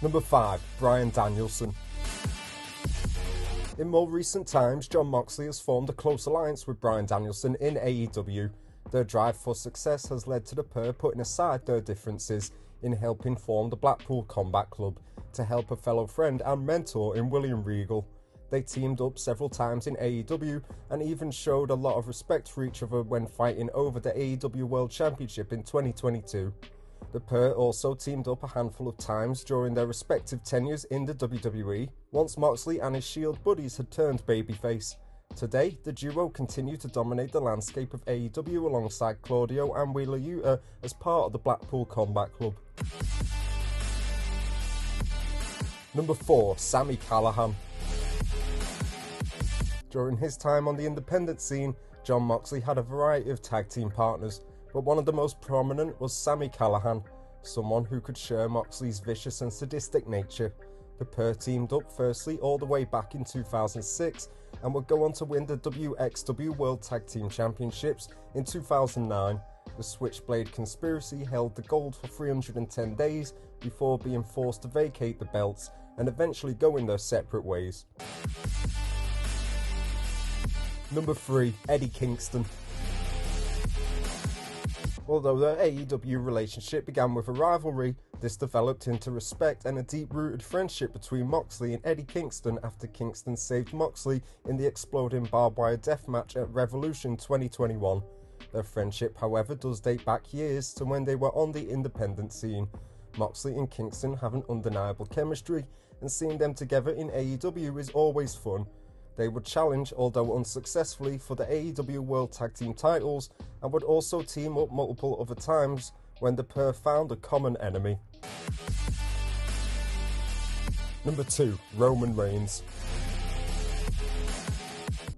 Number 5. Bryan Danielson. In more recent times, Jon Moxley has formed a close alliance with Bryan Danielson in AEW. Their drive for success has led to the pair putting aside their differences in helping form the Blackpool Combat Club to help a fellow friend and mentor in William Regal. They teamed up several times in AEW and even showed a lot of respect for each other when fighting over the AEW World Championship in 2022. The pair also teamed up a handful of times during their respective tenures in the WWE, once Moxley and his Shield buddies had turned babyface. Today, the duo continue to dominate the landscape of AEW alongside Claudio and Wheeler Yuta as part of the Blackpool Combat Club. Number 4. Sami Callihan. During his time on the independent scene, Jon Moxley had a variety of tag team partners, but one of the most prominent was Sami Callihan, someone who could share Moxley's vicious and sadistic nature. The pair teamed up firstly all the way back in 2006 and would go on to win the WXW World Tag Team Championships in 2009. The Switchblade Conspiracy held the gold for 310 days before being forced to vacate the belts and eventually going their separate ways. Number 3. Eddie Kingston. Although their AEW relationship began with a rivalry, this developed into respect and a deep-rooted friendship between Moxley and Eddie Kingston after Kingston saved Moxley in the exploding barbed wire death match at Revolution 2021. Their friendship, however, does date back years to when they were on the independent scene. Moxley and Kingston have an undeniable chemistry, and seeing them together in AEW is always fun. They would challenge, although unsuccessfully, for the AEW World Tag Team titles and would also team up multiple other times when the pair found a common enemy. Number 2. Roman Reigns.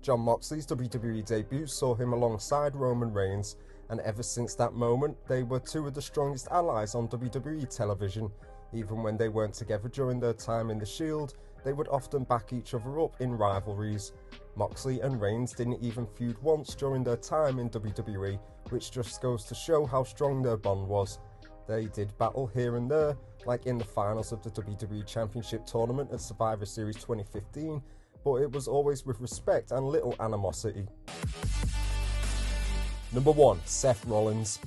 Jon Moxley's WWE debut saw him alongside Roman Reigns, and ever since that moment, they were two of the strongest allies on WWE television. Even when they weren't together during their time in the Shield, they would often back each other up in rivalries. Moxley and Reigns didn't even feud once during their time in WWE, which just goes to show how strong their bond was. They did battle here and there, like in the finals of the WWE Championship Tournament at Survivor Series 2015, but it was always with respect and little animosity. Number 1. Seth Rollins.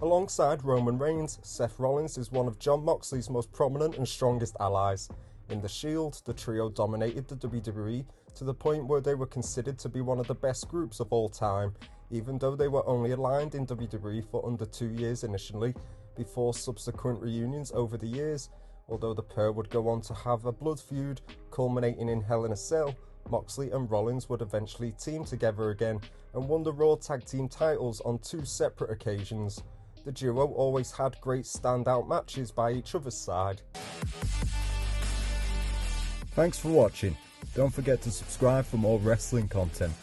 Alongside Roman Reigns, Seth Rollins is one of Jon Moxley's most prominent and strongest allies. In the Shield, the trio dominated the WWE to the point where they were considered to be one of the best groups of all time, even though they were only aligned in WWE for under 2 years initially, before subsequent reunions over the years. Although the pair would go on to have a blood feud, culminating in Hell in a Cell, Moxley and Rollins would eventually team together again and won the Raw Tag Team titles on 2 separate occasions. The duo always had great standout matches by each other's side. Thanks for watching. Don't forget to subscribe for more wrestling content.